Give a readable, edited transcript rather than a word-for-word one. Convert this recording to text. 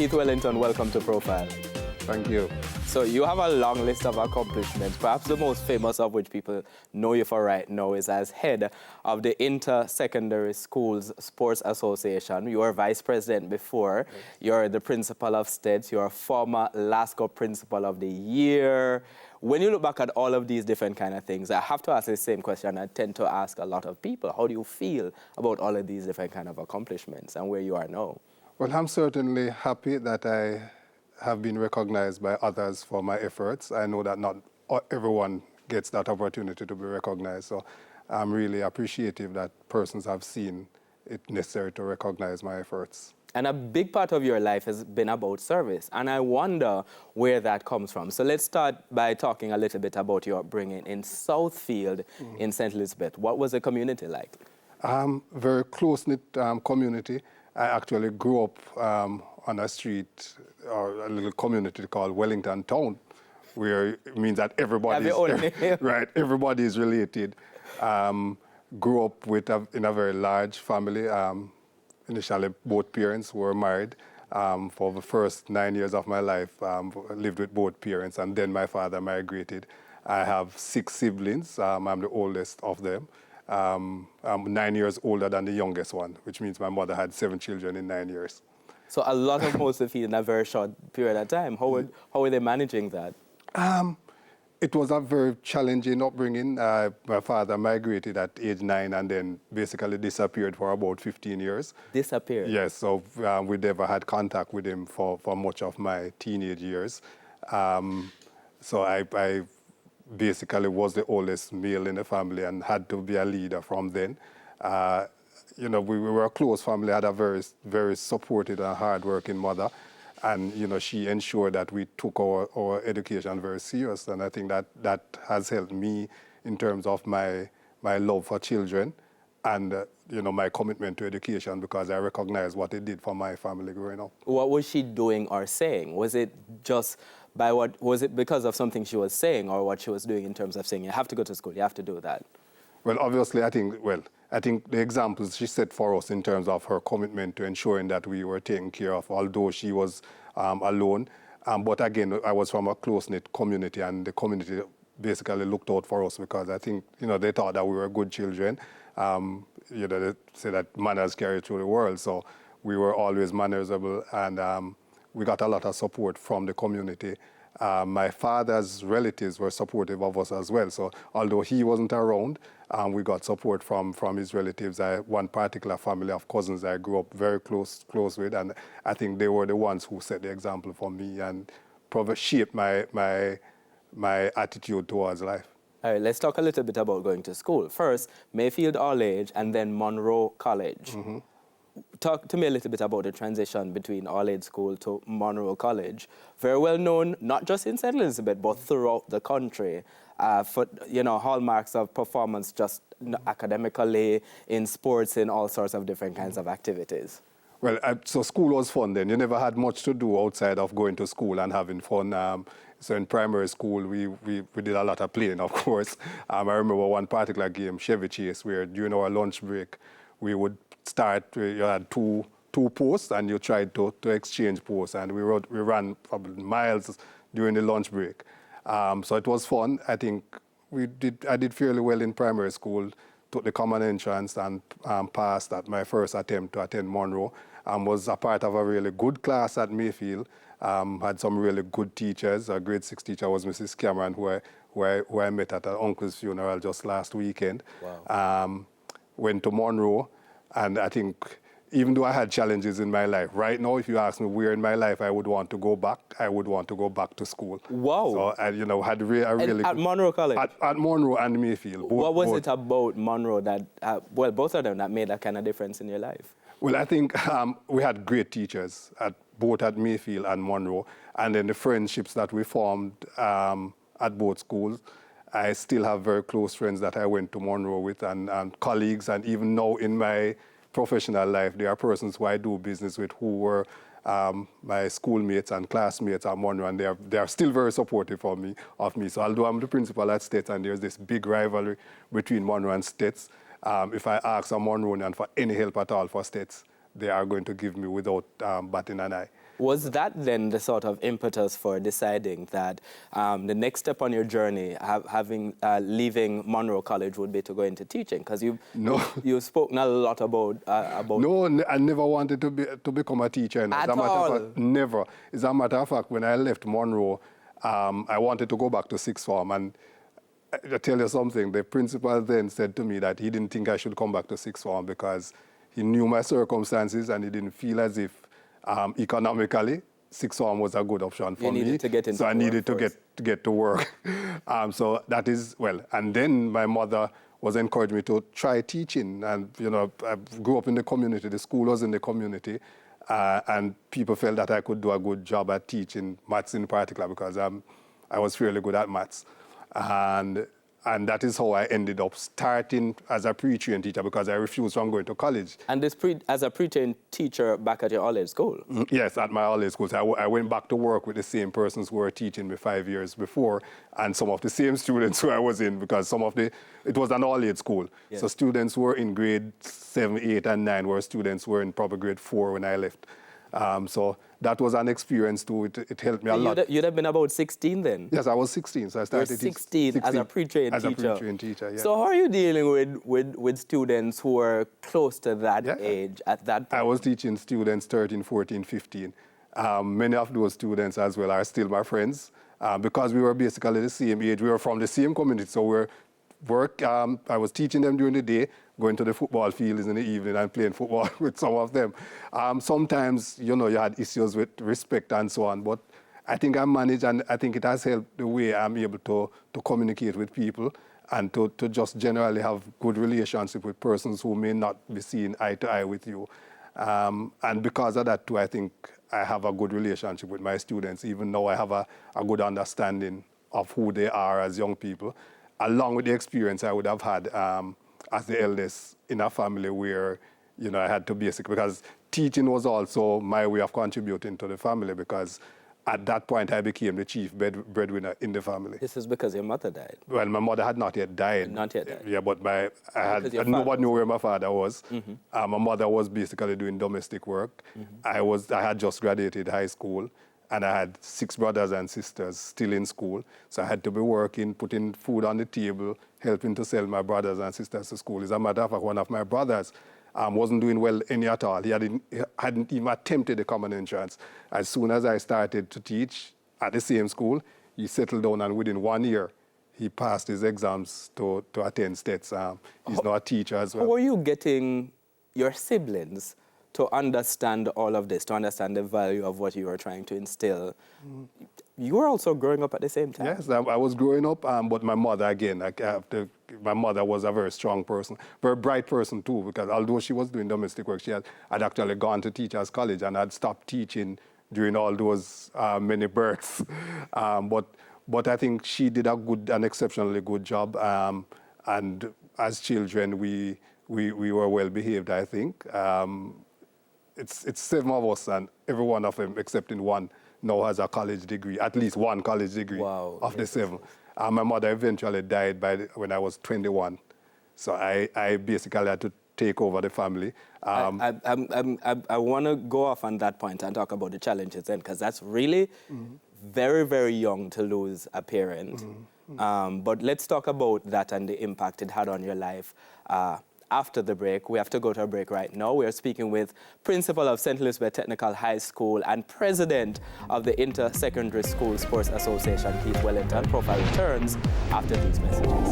Keith Wellington, welcome to Profile. Thank you. So you have a long list of accomplishments, perhaps the most famous of which people know you for right now is as head of the Inter-Secondary Schools Sports Association. You were vice president before. Yes. You're the principal of states. You're a former LASCO Principal of the Year. When you look back at all of these different kind of things, I have to ask the same question I tend to ask a lot of people. How do you feel about all of these different kind of accomplishments and where you are now? Well, I'm certainly happy that I have been recognized by others for my efforts. I know that not everyone gets that opportunity to be recognized, so I'm really appreciative that persons have seen it necessary to recognize my efforts. And a big part of your life has been about service, and I wonder where that comes from. So let's start by talking a little bit about your upbringing in Southfield in St. Elizabeth. What was the community like? Very close-knit community. I actually grew up on a street or a little community called Wellington town, where it means that everybody is right. Everybody is related. Grew up in a very large family. Initially, both parents were married. For the first 9 years of my life, lived with both parents, and then my father migrated. I have 6 siblings. I'm the oldest of them. I'm 9 years older than the youngest one, which means my mother had 7 children in 9 years. So a lot of hosts feed in a very short period of time. How were they managing that? It was a very challenging upbringing. My father migrated at age 9 and then basically disappeared for about 15 years. Disappeared? Yes, so we never had contact with him for much of my teenage years. So I basically was the oldest male in the family and had to be a leader from then. You know, we were a close family, had a very, very supportive and hardworking mother. And, you know, she ensured that we took our education very serious. And I think that has helped me in terms of my love for children and, you know, my commitment to education, because I recognize what it did for my family growing up. What was she doing or saying? Was it just was it because of something she was saying or what she was doing in terms of saying, you have to go to school, you have to do that? Well, obviously, I think the examples she set for us in terms of her commitment to ensuring that we were taken care of, although she was alone. But again, I was from a close-knit community, and the community basically looked out for us because I think, you know, they thought that we were good children. You know, they say that manners carry through the world, so we were always mannersable, and we got a lot of support from the community. My father's relatives were supportive of us as well. So although he wasn't around, we got support from his relatives. One particular family of cousins I grew up very close with, and I think they were the ones who set the example for me and probably shaped my attitude towards life. All right, let's talk a little bit about going to school. First, Mayfield All Age and then Monroe College. Mm-hmm. Talk to me a little bit about the transition between All-Age School to Monroe College. Very well known, not just in St. Elizabeth, but throughout the country for, you know, hallmarks of performance just academically, in sports, in all sorts of different kinds of activities. Well, so school was fun then. You never had much to do outside of going to school and having fun. So in primary school, we did a lot of playing, of course. I remember one particular game, Chevy Chase, where during our lunch break, we would start, you had two posts and you tried to exchange posts, and we ran probably miles during the lunch break. So it was fun. I think I did fairly well in primary school, took the common entrance and passed at my first attempt to attend Monroe, and was a part of a really good class at Mayfield. Had some really good teachers. Our grade 6 teacher was Mrs. Cameron, who I met at her uncle's funeral just last weekend. Wow. Went to Monroe, and I think even though I had challenges in my life, right now, if you ask me where in my life I would want to go back, I would want to go back to school. Wow. So I, you know, had a really at Monroe College? At Monroe and Mayfield. What was it about Monroe that, well, both of them that made that kind of difference in your life? Well, I think we had great teachers both at Mayfield and Monroe, and then the friendships that we formed at both schools. I still have very close friends that I went to Monroe with, and colleagues, and even now in my professional life, there are persons who I do business with who were my schoolmates and classmates at Monroe, and they are still very supportive of me. So although I'm the principal at States and there's this big rivalry between Monroe and States, if I ask a Monroean for any help at all for States, they are going to give me without batting an eye. Was that then the sort of impetus for deciding that the next step on your journey, leaving Monroe College, would be to go into teaching? Because you've spoken a lot about... No, I never wanted to become a teacher. At all? Never. As a matter of fact, when I left Monroe, I wanted to go back to sixth form. And I tell you something, the principal then said to me that he didn't think I should come back to sixth form because he knew my circumstances and he didn't feel as if economically sixth form was a good option for me. To get into so I needed to get to work. So that is, well, and then my mother was encouraging me to try teaching. And, you know, I grew up in the community, the school was in the community, and people felt that I could do a good job at teaching, maths in particular, because I was fairly good at maths. And that is how I ended up starting as a pre-trained teacher because I refused from going to college. And as a pre-trained teacher back at your all-age school? Yes, at my all-age school. So I went back to work with the same persons who were teaching me 5 years before and some of the same students who I was in because it was an all-age school. Yes. So students who were in grade 7, 8, and 9 were students who were in probably grade 4 when I left. So that was an experience too. It helped me a lot. You'd have been about 16 then? Yes, I was 16. So I started 16 as a pre-trained teacher. As a pre-trained teacher, yeah. So how are you dealing with students who are close to that age at that point? I was teaching students 13, 14, 15. Many of those students as well are still my friends because we were basically the same age. We were from the same community, so I was teaching them during the day, going to the football fields in the evening and playing football with some of them. Sometimes, you know, you had issues with respect and so on, but I think I managed and I think it has helped the way I'm able to communicate with people and to just generally have good relationship with persons who may not be seeing eye to eye with you. And because of that too, I think I have a good relationship with my students, even though I have a good understanding of who they are as young people, along with the experience I would have had as the eldest in a family where, you know, I had to because teaching was also my way of contributing to the family because at that point I became the chief breadwinner in the family. This is because your mother died? Well, my mother had not yet died. Not yet died? Yeah, but nobody knew where my father was. Mm-hmm. My mother was basically doing domestic work. Mm-hmm. I had just graduated high school. And I had 6 brothers and sisters still in school. So I had to be working, putting food on the table, helping to sell my brothers and sisters to school. As a matter of fact, one of my brothers wasn't doing well any at all. He hadn't even attempted the common entrance. As soon as I started to teach at the same school, he settled down and within 1 year, he passed his exams to attend STETS. He's now a teacher as well. How are you getting your siblings to understand all of this, to understand the value of what you were trying to instill? You were also growing up at the same time. Yes, I was growing up, but my mother, again, my mother was a very strong person, very bright person too, because although she was doing domestic work, she had actually gone to teachers' college and had stopped teaching during all those many births. But I think she did an exceptionally good job, and as children, we were well behaved, I think. It's 7 of us, and every one of them, except in one, now has a college degree, at least one college degree of the 7. My mother eventually died when I was 21. So I basically had to take over the family. I want to go off on that point and talk about the challenges then, because that's really very, very young to lose a parent. But let's talk about that and the impact it had on your life. After the break, we have to go to a break right now. We are speaking with Principal of St. Elizabeth Technical High School and President of the Inter-Secondary School Sports Association, Keith Wellington. Profile returns after these messages.